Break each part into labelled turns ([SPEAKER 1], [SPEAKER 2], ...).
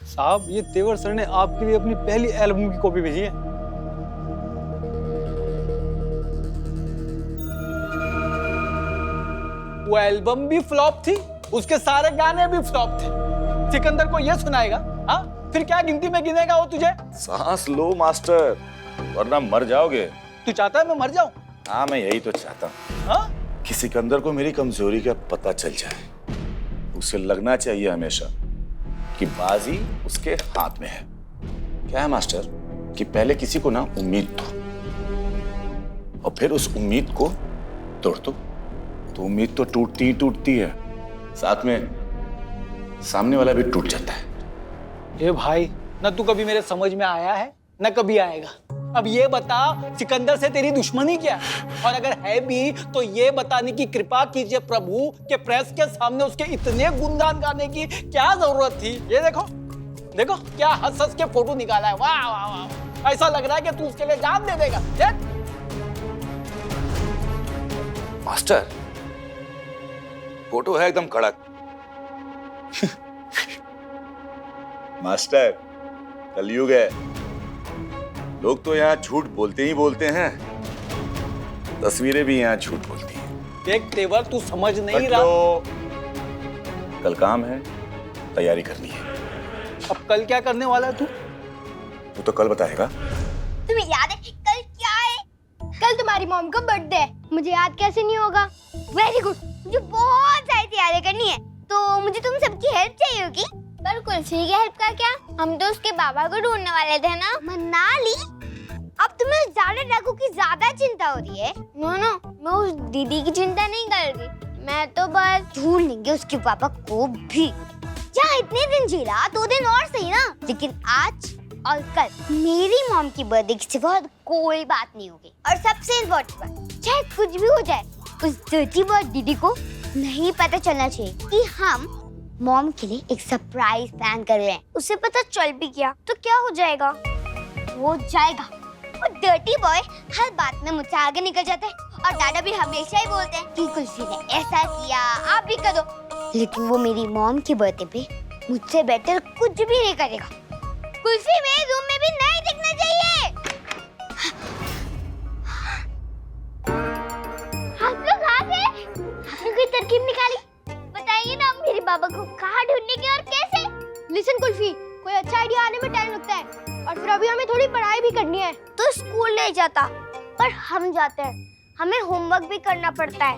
[SPEAKER 1] साहब, ये तेवर सर ने आपके लिए अपनी पहली एल्बम की कॉपी भेजी है। वो एल्बम भी फ्लॉप थी, उसके सारे गाने भी फ्लॉप थे। सिकंदर को ये सुनाएगा? हाँ, फिर क्या गिनती में गिनेगा वो तुझे?
[SPEAKER 2] सांस लो मास्टर, वरना मर जाओगे।
[SPEAKER 1] तू चाहता है मैं मर जाऊं?
[SPEAKER 2] हाँ, मैं यही तो चाहता हूँ।
[SPEAKER 1] हाँ?
[SPEAKER 2] कि सिकंदर को मेरी कमजोरी का पता चल जाए। उसे लगना चाहिए हमेशा कि बाजी उसके हाथ में है। क्या है मास्टर कि पहले किसी को ना उम्मीद दो और फिर उस उम्मीद को तोड़ दो, तो उम्मीद तो टूटती ही टूटती है, साथ में सामने वाला भी टूट जाता है।
[SPEAKER 1] ए भाई, ना तू कभी मेरे समझ में आया है ना कभी आएगा। अब ये बता, सिकंदर से तेरी दुश्मनी क्या है? और अगर है भी तो ये बताने की कृपा कीजिए प्रभु कि प्रेस के सामने उसके इतने गुणगान गाने की क्या जरूरत थी। ये देखो देखो क्या हंस हंस के फोटो निकाला है। वाह वाह वाह, ऐसा लग रहा है कि तू उसके लिए जान दे देगा।
[SPEAKER 2] मास्टर, फोटो है एकदम कड़क। मास्टर, कलयुग है, लोग तो यहाँ झूठ बोलते ही बोलते हैं, तस्वीरें भी यहाँ झूठ बोलती हैं।
[SPEAKER 1] देख तेवर, तू समझ नहीं रहा।
[SPEAKER 2] कल काम है, तैयारी करनी है।
[SPEAKER 1] अब कल क्या करने वाला है तू?
[SPEAKER 2] वो तो कल बताएगा।
[SPEAKER 3] तुम्हें याद है कल क्या है? कल तुम्हारी मॉम का बर्थडे है। मुझे याद कैसे नहीं होगा? वेरी गुड, मुझे बहुत सारी तैयारी करनी है, तो मुझे तुम सबकी हेल्प चाहिए होगी। पर कुल्फी की हेल्प का क्या? हम तो उसके बाबा को ढूंढने वाले थे ना। मनाली, अब तुम्हें ज्यादा डाकू की ज्यादा चिंता हो रही है। नो नो, मैं उस दीदी की चिंता नहीं कर रही, मैं तो बस ढूंढ लेंगे उसके पापा को भी। जहाँ इतने दिन जिला 2 दिन और सही ना, लेकिन आज और कल मेरी मॉम की बर्थडे के सिवा कोई बात नहीं होगी। और सबसे इम्पोर्टेंट बात, चाहे कुछ भी हो जाए, उस डर्टी बॉय दीदी को नहीं पता चलना चाहिए कि हम मॉम के लिए एक सरप्राइज प्लान कर रहे हैं। उसे पता चल भी गया तो क्या हो जाएगा? हो जाएगा। वो डर्टी बॉय हर बात में मुझसे आगे निकल जाता है, और दादा भी हमेशा ही बोलते हैं कि कुल्फी ने ऐसा किया, आप भी करो। लेकिन वो मेरी मॉम के बर्थडे पे मुझसे बेटर कुछ भी नहीं करेगा। कुल्फी मेरे रूम में भी नहीं दिखना चाहिए। आप लोग आ गए? आपने कोई तरकीब निकाली? बताइए ना मेरे बाबा को कहाँ ढूंढेंगे और कैसे? लिसन कुल्फी, कोई अच्छा आइडिया आने में टाइम लगता है, और फिर अभी हमें थोड़ी पढ़ाई भी करनी है। तो स्कूल नहीं जाता, पर हम जाते हैं। हमें होमवर्क भी करना पड़ता है।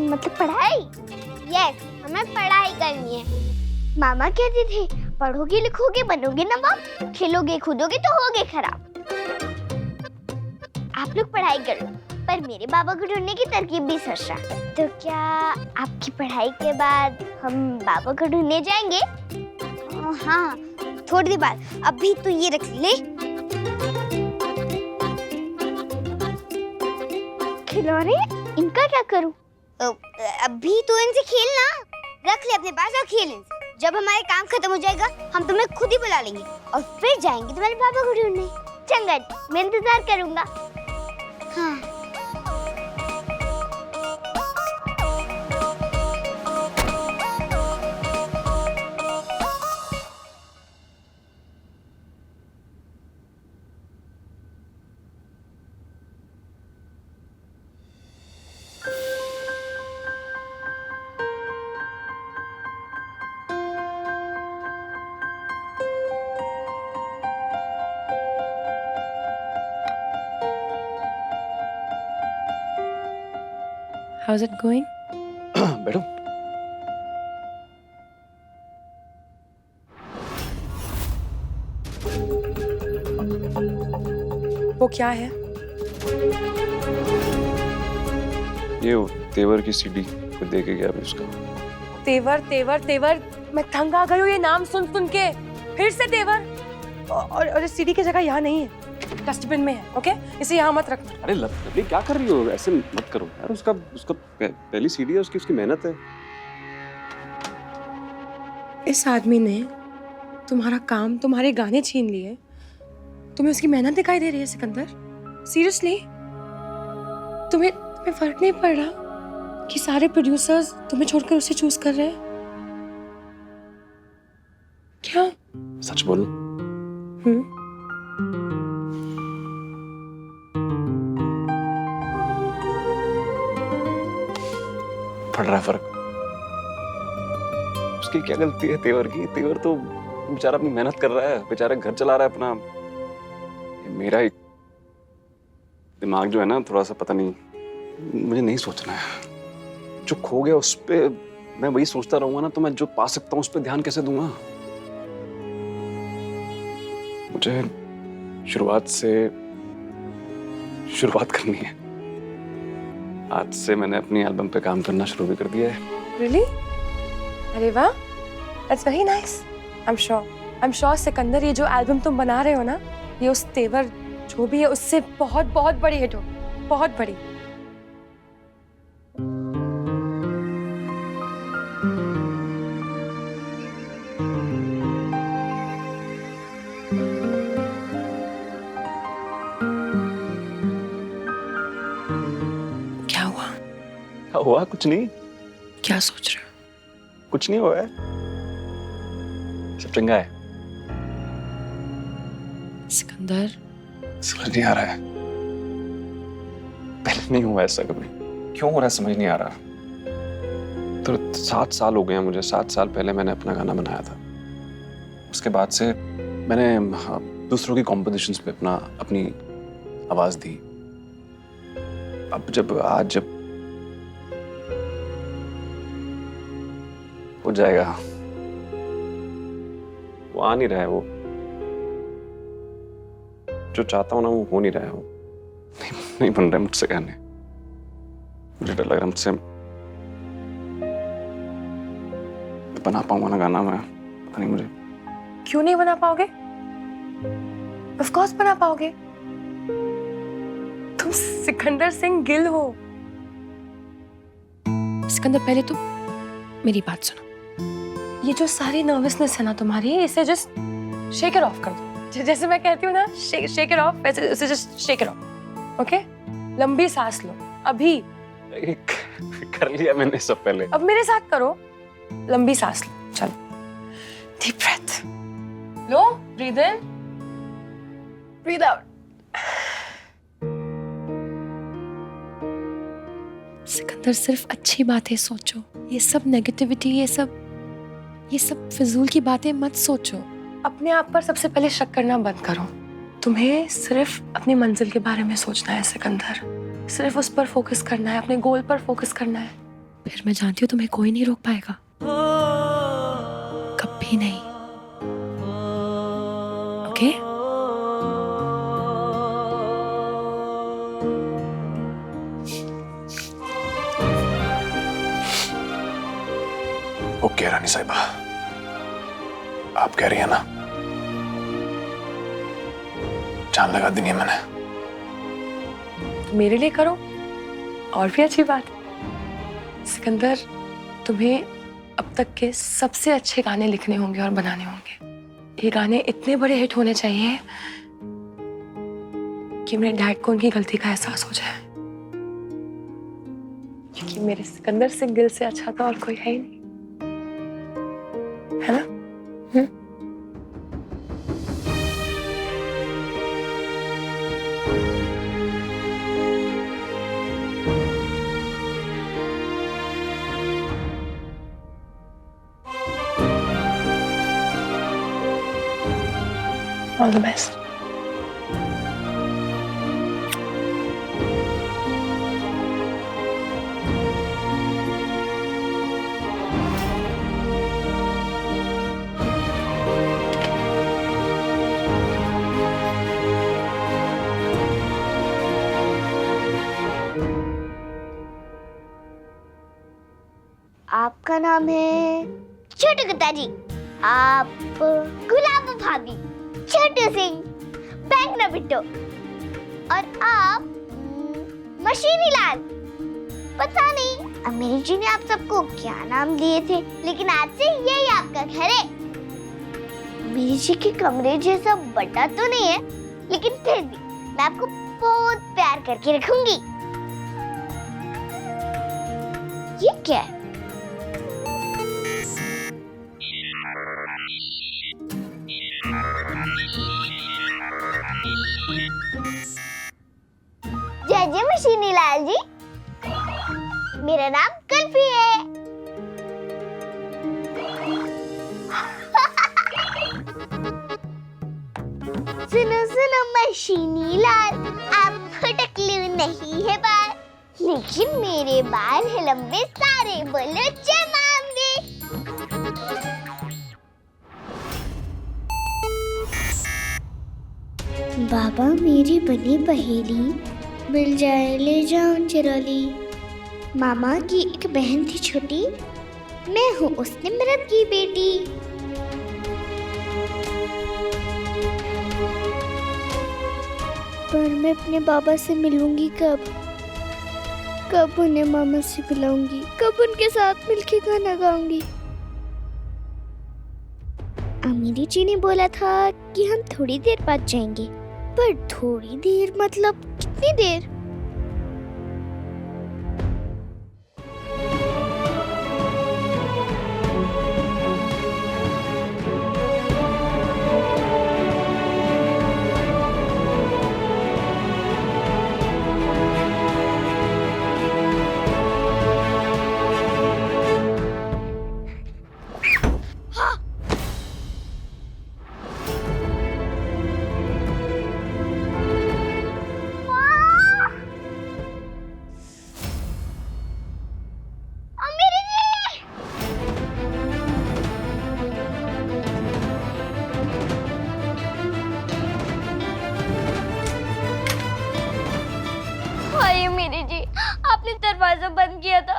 [SPEAKER 3] मतलब पढ़ाई? यस, हमें पढ़ाई करनी है। मामा कहते थे पढ़ोगे लिखोगे बनोगे नवाब, खेलोगे कूदोगे तो होगे खराब। आप लोग पढ़ाई करो, पर मेरे बाबा को ढूंढने की तरकीब भी सोच रहा। तो क्या आपकी पढ़ाई के बाद हम बाबा को ढूंढने जाएंगे? हाँ, थोड़ी देर बाद। अभी तो ये रख ले। खिलौने, इनका क्या करूं? अभी तो इनसे खेलना। रख ले अपने पास और खेल इनसे। जब हमारे काम खत्म हो जाएगा, हम तुम्हें खुद ही बुला लेंगे और फिर जाएंगे तुम्हारे पापा को ढूंढने। चंगा, मैं इंतजार करूंगा। हाँ।
[SPEAKER 4] How's it going?
[SPEAKER 2] बैठो।
[SPEAKER 4] वो क्या है?
[SPEAKER 5] ये तेवर की सीडी को देके गया अभी उसका।
[SPEAKER 4] तेवर तेवर तेवर, मैं तंग आ गई हूँ ये नाम सुन सुन के। फिर से तेवर, और सीडी की जगह यहाँ नहीं है, डस्टबिन में है। ओके, इसे यहाँ मत रखना।
[SPEAKER 5] अरे लवली क्या कर रही हो? ऐसे मत करो यार, उसका पहली सीडी है, उसकी मेहनत है।
[SPEAKER 4] इस आदमी ने तुम्हारा काम, तुम्हारे गाने छीन लिए, तुम्हें उसकी मेहनत दिखाई दे रही है सिकंदर? सीरियसली? तुम्हें फर्क नहीं पड़ रहा कि सारे प्रोड्यूसर्स तुम्हें छोड़कर उसे चूज कर रहे हैं? क्या?
[SPEAKER 5] सच बोल। पड़ रहा है फर्क। उसकी क्या गलती है तेवर की? तेवर तो बेचारा अपनी मेहनत कर रहा है, बेचारा घर चला रहा है अपना। मेरा ही दिमाग जो है ना, थोड़ा सा पता नहीं, मुझे नहीं सोचना है। जो खो गया उस पे मैं वही सोचता रहूंगा ना, तो मैं जो पा सकता हूँ उस पे ध्यान कैसे दूंगा? मुझे शुरुआत करनी है। आज से मैंने अपनी एल्बम पे काम करना शुरू भी कर दिया है।
[SPEAKER 4] Really? अरे वाह, that's very nice. I'm sure Sikandar, ये जो एल्बम तुम बना रहे हो ना, ये उस तेवर जो भी है उससे बहुत बहुत बड़ी हिट हो, बहुत बड़ी। क्या हुआ?
[SPEAKER 5] हुआ कुछ नहीं।
[SPEAKER 4] क्या सोच रहे हो?
[SPEAKER 5] कुछ नहीं हुआ है, सब चंगा है।
[SPEAKER 4] सिकंदर,
[SPEAKER 5] समझ नहीं आ रहा है, पहले नहीं हुआ ऐसा कभी। क्यों हो रहा है समझ नहीं आ रहा। तो 7 साल हो गए हैं मुझे। 7 साल पहले मैंने अपना गाना बनाया था। उसके बाद से मैंने दूसरों की कॉम्पोजिशंस पे अपनी आवाज दी। अब आज हो जाएगा, वो आ नहीं रहा है। वो जो चाहता हूं ना वो हो नहीं रहा है। वो नहीं बन रहा है मुझसे गाने। मुझे डर लग रहा है मुझसे बना पाऊंगा ना गाना मैं, पता नहीं मुझे।
[SPEAKER 4] क्यों नहीं बना पाओगे? Of course बना पाओगे। तुम सिकंदर सिंह गिल हो। सिकंदर, पहले तो मेरी बात सुनो। ये जो सारी नर्वसनेस है ना तुम्हारी, इसे जस्ट शेक इट ऑफ कर दो। जैसे मैं कहती हूँ ना, शेक इट ऑफ, वैसे इसे just shake it of. Okay? लंबी सांस लो अभी।
[SPEAKER 5] कर लिया मैंने सब पहले।
[SPEAKER 4] अब मेरे साथ करो। लंबी सांस लो। चलो, डीप ब्रेथ लो, ब्रीथ इन, ब्रीथ आउट। सिकंदर, सिर्फ अच्छी बातें सोचो। ये सब नेगेटिविटी, ये सब फिजूल की बातें मत सोचो। अपने आप पर सबसे पहले शक करना बंद करो। तुम्हें सिर्फ अपनी मंजिल के बारे में सोचना है सिकंदर। सिर्फ उस पर फोकस करना है, अपने गोल पर फोकस करना है। फिर मैं जानती हूँ तुम्हें कोई नहीं रोक पाएगा, कभी नहीं। ओके?
[SPEAKER 5] ओके रानी साहिबा, आप कह रही है ना, जान लगा देनी है मैंने।
[SPEAKER 4] मेरे लिए करो, और भी अच्छी बात है। सिकंदर, तुम्हें अब तक के सबसे अच्छे गाने लिखने होंगे और बनाने होंगे। ये गाने इतने बड़े हिट होने चाहिए कि मेरे डैड को उनकी गलती का एहसास हो जाए, क्योंकि मेरे सिकंदर सिंह गिल से अच्छा तो और कोई है ही नहीं, है ना? All the best.
[SPEAKER 3] आपका नाम है छोटू गुप्ता जी। आप गुलाब भाभी, छोटू सिंह, बैंक न बिट्टो, और आप मशीनी लाल। पता नहीं अमीर जी ने आप सबको क्या नाम दिए थे, लेकिन आज से यही आपका घर है। अमीर जी के कमरे जैसा बड़ा तो नहीं है, लेकिन फिर भी मैं आपको बहुत प्यार करके रखूंगी। ये क्या है? लाल जी, मेरा नाम कुल्फी है। सुनो सुनो मशीनी लाल, आप फटकलू नहीं है बाल, लेकिन मेरे बाल है लंबे सारे, बोलो चमामदे। बाबा मेरी बनी पहेली, मिल जाए ले जाऊं चिरौली। मामा की एक बहन थी छोटी, मैं हूँ उसने मृत की बेटी। पर मैं अपने बाबा से मिलूंगी कब? कब उन्हें मामा से बुलाऊंगी? कब उनके साथ मिलके गाना गाऊंगी? अमीरी जी ने बोला था कि हम थोड़ी देर बाद जाएंगे, पर थोड़ी देर मतलब कितनी देर? आपने दरवाजा बंद किया था,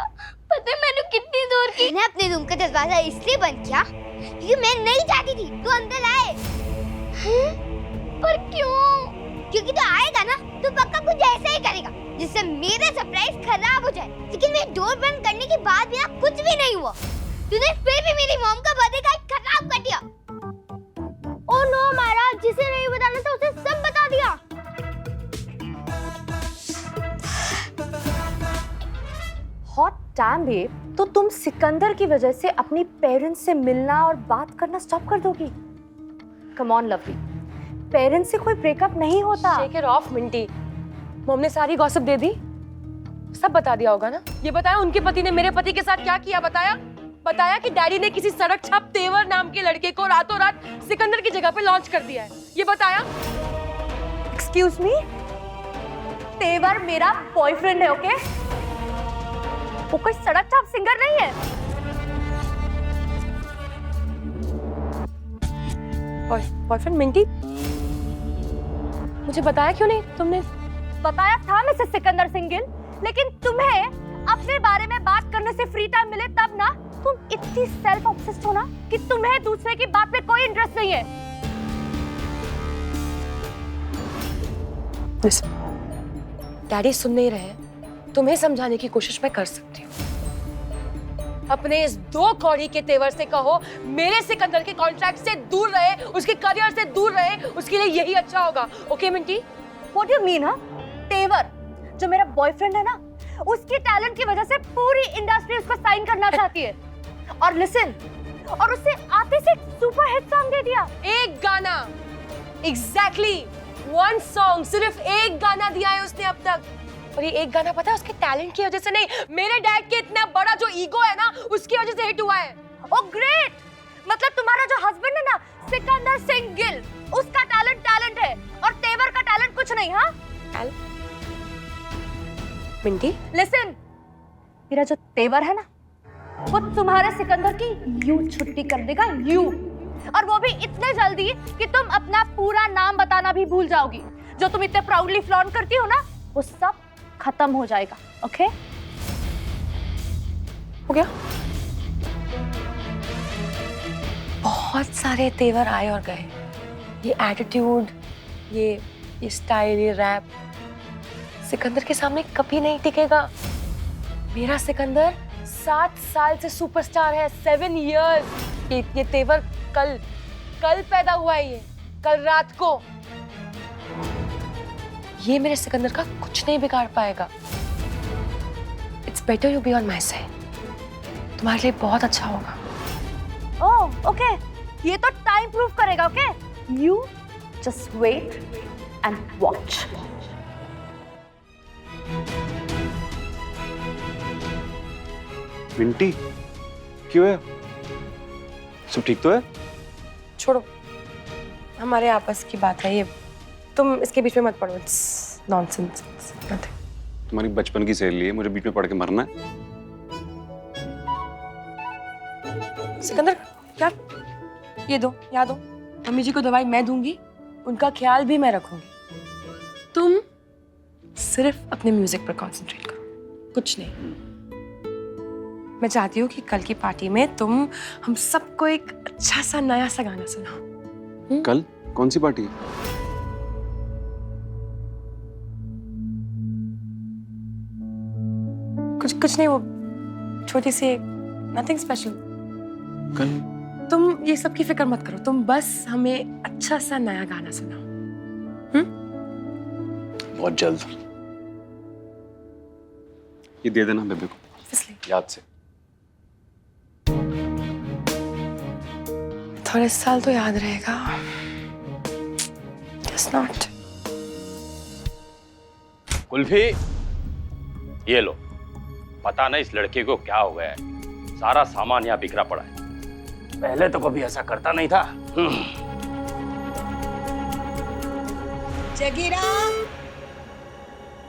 [SPEAKER 3] पता है मैंने कितनी दूर की। मैंने अपने रूम का दरवाजा इसलिए बंद किया क्योंकि मैं नहीं चाहती थी तू अंदर आए। पर क्यों? क्योंकि तू आएगा ना तो पक्का कुछ ऐसा ही करेगा जिससे मेरा सरप्राइज खराब हो जाए। लेकिन मैं डोर बंद करने के बाद भी ना कुछ भी नहीं हुआ। तूने फिर भी मेरी मॉम का बर्थडे केक खराब कर दिया। ओह नो महाराज, जिसे नहीं बताना था उसे सब बता दिया।
[SPEAKER 4] हॉट डैम बेब, तो तुम सिकंदर की वजह से अपनी पेरेंट्स से मिलना और बात करना स्टॉप कर दोगी? कम ऑन लवली, पेरेंट्स से कोई ब्रेकअप नहीं होता। Shake it of Minty. Mom ने सारी गॉसिप दे दी, सब बता दिया होगा ना? ये बताया उनके पति ने मेरे पति के साथ क्या किया? बताया कि डैडी ने किसी सड़क छाप तेवर नाम के लड़के को रातों रात सिकंदर की जगह पे लॉन्च कर दिया है। ये बताया? एक्सक्यूज मी, तेवर मेरा बॉयफ्रेंड है, ओके? वो कोई सड़क छाप सिंगर नहीं है। बॉयफ्रेंड मिंटी, मुझे बताया क्यों नहीं तुमने? बताया था मिसेस सिकंदर सिंगिल, लेकिन तुम्हें अपने बारे में बात करने से फ्री टाइम मिले तब ना तुम इतनी सेल्फ ऑब्सेस्ड हो ना कि तुम्हें दूसरे की बात में कोई इंटरेस्ट नहीं है। डैडी सुन नहीं रहे, तुम्हें समझाने की कोशिश मैं कर सकती हूँ। अपने इस 2 कौड़ी के तेवर से कहो मेरे सिकंदर के कॉन्ट्रैक्ट से दूर रहे, उसके करियर से दूर रहे, उसके लिए यही अच्छा होगा। Okay Minty? What do you mean? हाँ, तेवर जो मेरा बॉयफ्रेंड है ना, उसके टैलेंट की वजह से पूरी इंडस्ट्री उसको साइन करना चाहती है। और लिसन, और उसे आते से सुपर हिट सॉन्ग दे दिया। एक गाना, एग्जैक्टली 1 सॉन्ग, सिर्फ एक गाना दिया है उसने अब तक। और ये एक गाना पता है उसके टैलेंट की वजह से नहीं, मेरे डैड के इतना बड़ा जो ईगो है ना उसकी वजह से हिट हुआ है। ओह ग्रेट, मतलब तुम्हारा जो हस्बैंड है ना सिकंदर सिंह गिल, उसका टैलेंट है और तेवर का टैलेंट कुछ नहीं। हाँ मिंटी, लिसन, मेरा जो तेवर है ना वो तुम्हारे सिकंदर की यूं छुट्टी कर देगा, यूं, और वो भी इतने जल्दी कि तुम अपना पूरा नाम बताना भी भूल जाओगी। जो तुम इतने प्राउडली फ्लॉन्ट करती हो ना वो सब खत्म हो जाएगा। ओके? हो गया? बहुत सारे तेवर आए और गए, ये एटीट्यूड, ये स्टाइल, ये रैप सिकंदर के सामने कभी नहीं टिकेगा। मेरा सिकंदर 7 साल से सुपरस्टार है, 7 इयर्स। ये तेवर कल पैदा हुआ है, ये कल रात को। ये मेरे सिकंदर का कुछ नहीं बिगाड़ पाएगा। It's better you be on my side, तुम्हारे लिए बहुत अच्छा होगा। ओह ओके, ये तो टाइम प्रूव करेगा। Okay, you just wait and watch.
[SPEAKER 5] Minty क्यों है? सब ठीक तो है?
[SPEAKER 4] छोड़ो, हमारे आपस की बात है ये, तुम इसके बीच में मत पड़ो। It's nonsense.
[SPEAKER 5] तुम्हारी बचपन की सहेली है, मुझे बीच में पड़ के मरना है?
[SPEAKER 4] सिकंदर क्या, ये दो, याद दो, मम्मी जी को दवाई मैं दूंगी, उनका ख्याल भी मैं रखूंगी। तुम सिर्फ अपने म्यूजिक पर कंसंट्रेट करो, कुछ नहीं। मैं चाहती हूँ कि कल की पार्टी में तुम हम सबको एक अच्छा सा नया सा गाना सुनाओ।
[SPEAKER 5] कल कौन सी पार्टी है?
[SPEAKER 4] कुछ नहीं, वो छोटी सी, नथिंग स्पेशल।
[SPEAKER 5] कल
[SPEAKER 4] तुम ये सब की फिक्र मत करो, तुम बस हमें अच्छा सा नया गाना सुनाओ।
[SPEAKER 5] बहुत जल्द। ये दे देना बेबे को,
[SPEAKER 4] इसलिए
[SPEAKER 5] याद से।
[SPEAKER 4] थोड़े साल तो याद रहेगा। Just not.
[SPEAKER 6] कुल्फी, ये लो। पता नहीं इस लड़के को क्या हो गया है, सारा सामान यहाँ बिखरा पड़ा है। पहले तो कभी ऐसा करता नहीं था।
[SPEAKER 7] जगीरा,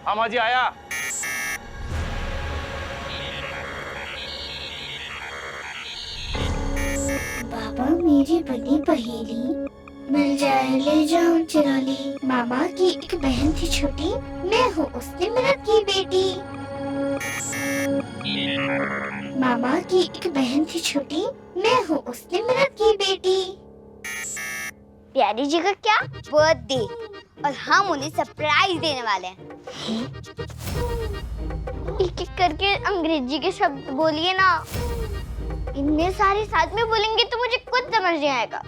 [SPEAKER 6] हाँ माँ जी आया।
[SPEAKER 3] बाबा मेरी बड़ी पहेली, मिल जाए ले जाऊं चुरा ले। मामा की एक बहन थी छोटी, मैं हूँ उससे मिलत की बेटी। मामा की एक बहन थी छोटी, मैं हूँ उससे मिलत की बेटी। प्यारी जी का क्या बर्थडे, और हम उन्हें सरप्राइज देने वाले हैं। एक एक करके अंग्रेजी के शब्द बोलिए ना, इतने सारे साथ में बोलेंगे तो मुझे कुछ समझ नहीं आएगा।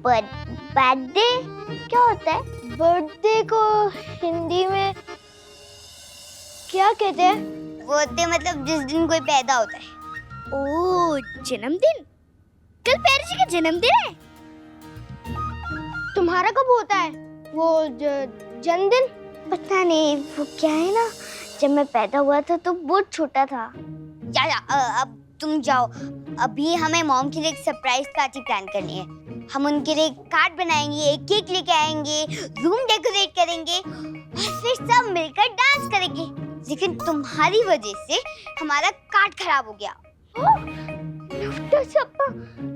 [SPEAKER 3] बर्थडे क्या होता है? बर्थडे को हिंदी में क्या कहते हैं? बर्थडे मतलब जिस दिन कोई पैदा होता है। ओह, जन्मदिन। कल प्यारी जी का जन्मदिन है। तुम्हारा कब होता है वो जन्मदिन? पता नहीं, वो क्या है ना, जब मैं पैदा हुआ था तो बहुत छोटा था। अब तुम जाओ, अभी हमें मॉम के लिए एक सरप्राइज पार्टी प्लान करनी है। हम उनके लिए कार्ड बनाएंगे, केक लेके आएंगे, रूम डेकोरेट करेंगे और फिर सब मिलकर डांस करेंगे। लेकिन तुम्हारी वजह से हमारा कार्ड खराब हो गया।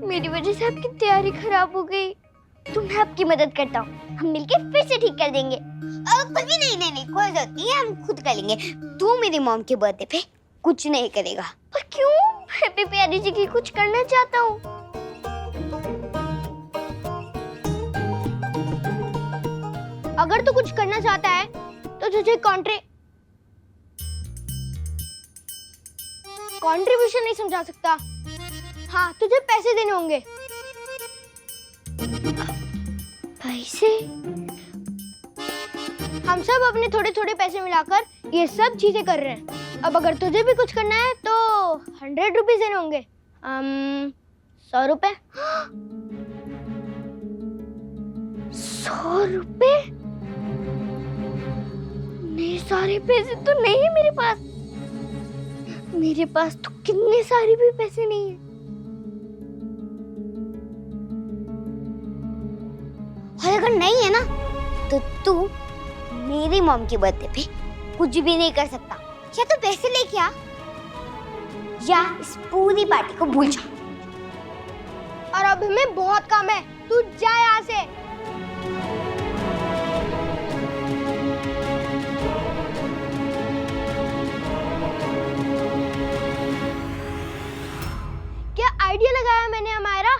[SPEAKER 3] मेरी वजह से आपकी तैयारी खराब हो गई, तो मैं आपकी मदद करता हूँ, हम मिलके फिर से ठीक कर देंगे। कुछ भी नहीं, कोई जरूरत नहीं है, हम खुद कर लेंगे। तू मेरी मॉम के बर्थडे पे कुछ नहीं करेगा। पर क्यों? मैं भी प्यारी जी की कुछ करना चाहता हूँ। अगर तू कुछ करना चाहता है तो तुझे कंट्रीब्यूशन नहीं समझा सकता। हाँ, तुझे पैसे देने होंगे। पैसे? हम सब अपने थोड़े थोड़े पैसे मिलाकर ये सब चीजें कर रहे हैं। अब अगर तुझे भी कुछ करना है तो 100 रुपीज देने होंगे। 100 रुपए? 100 रुपए? नहीं, सारे पैसे तो नहीं है मेरे पास। मेरे पास तो कितने सारे भी पैसे नहीं है। और अगर नहीं है ना, तो तू मेरी मॉम के बर्थडे पे कुछ भी नहीं कर सकता। या तो पैसे लेके आ, या इस पूरी पार्टी को भूल जा। और अब हमें बहुत काम है, तू जा यहाँ से। क्या आइडिया लगाया मैंने अमायरा?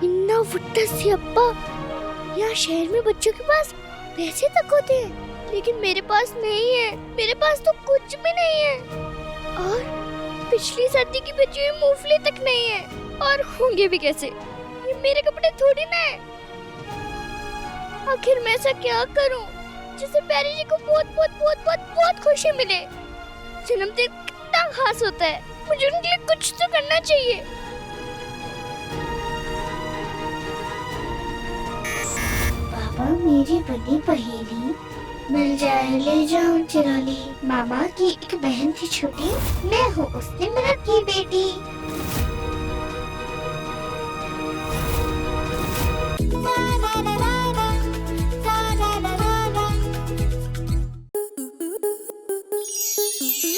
[SPEAKER 3] इन्ना फुट्टा सियापा। यहाँ शहर में बच्चों के पास पैसे तक होते हैं, लेकिन मेरे पास नहीं है। मेरे पास तो कुछ भी नहीं है, और पिछली सर्दी की बची हुई मूंगफली तक नहीं है। और होंगे भी कैसे? ये मेरे कपड़े थोड़ी ना है। आखिर मैं ऐसा क्या करूं जिससे प्यारी जी को बहुत बहुत बहुत बहुत बहुत खुशी मिले? जन्मदिन कितना खास होता है, मुझे उनके लिए कुछ तो करना चाहिए। पापा मेरी बड़ी पहेली मिल जाए ले जाओ चुरा ले। मामा की एक बहन थी छोटी, मैं हूँ उससे मिलत की बेटी।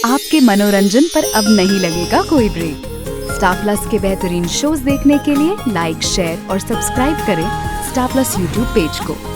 [SPEAKER 7] आपके मनोरंजन पर अब नहीं लगेगा कोई ब्रेक। स्टार प्लस के बेहतरीन शोज देखने के लिए लाइक, शेयर और सब्सक्राइब करें स्टार प्लस यूट्यूब पेज को।